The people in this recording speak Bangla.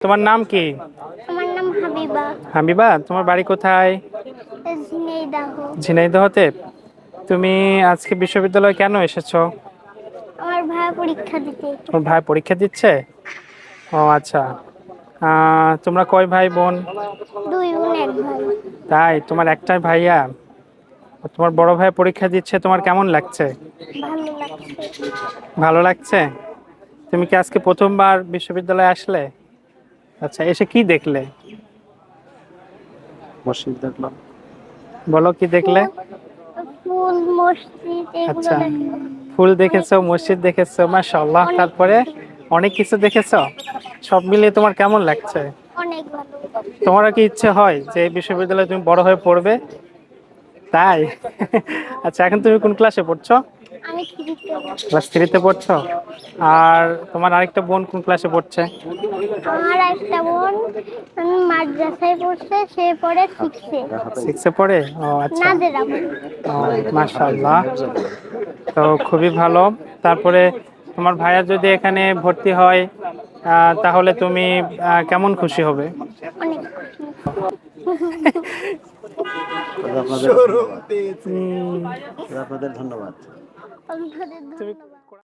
তোমার নাম কি? আমার নাম হাবিবা। হাবিবা, তোমার বাড়ি কোথায়? ঝিনাইদহ। ঝিনাইদহতে। তুমি আজকে বিশ্ববিদ্যালয়ে কেন এসেছো? আমার ভাইয়া পরীক্ষা দিতে। তোমার ভাই পরীক্ষা দিচ্ছে? ও আচ্ছা। তোমরা কয় ভাই বোন? দুই বোন এক ভাই। তাই, তোমার একটাই ভাইয়া? তোমার বড় ভাই পরীক্ষা দিচ্ছে, তোমার কেমন লাগছে? ভালো লাগছে। ভালো লাগছে। তুমি কি আজকে প্রথমবার বিশ্ববিদ্যালয়ে আসলে? আচ্ছা, এসে কি দেখলে? মসজিদ দেখলাম। বলো কি দেখলে? ফুল ফুল মসজিদ এগুলো আচ্ছা, দেখলাম। ফুল অনেক দেখেছো, কিছু। মসজিদ দেখেছো, মাশাআল্লাহ। অনেক তারপরে কিছু। অনেক কিছু দেখেছো। সব মিলিয়ে তোমার কেমন লাগছে? অনেক ভালো। তোমারও কি ইচ্ছে হয় যে এই বিশ্ববিদ্যালয়ে তুমি বড় হয়ে পড়বে? তাই? আচ্ছা, এখন তুমি কোন ক্লাসে পড়ছো? আমি থ্রিতে পড়ি। ক্লাস থ্রিতে পড়ছো। আর তোমার আরেকটা বোন কোন ক্লাসে পড়ছে? আমার একটা বোন মাদ্রাসায় পড়ছে, সে পড়ে সিক্সে। সিক্সে পড়ে। ও আচ্ছা। নাজেরা পড়ে। ও, মাশাআল্লাহ। তো খুবই ভালো। তারপরে তোমার ভাইয়া যদি এখানে ভর্তি হয়, তাহলে তুমি কেমন খুশি হবে? অনেক খুশি। আপনাদের ধন্যবাদ। আপনাদের তুমি ধন্যবাদ।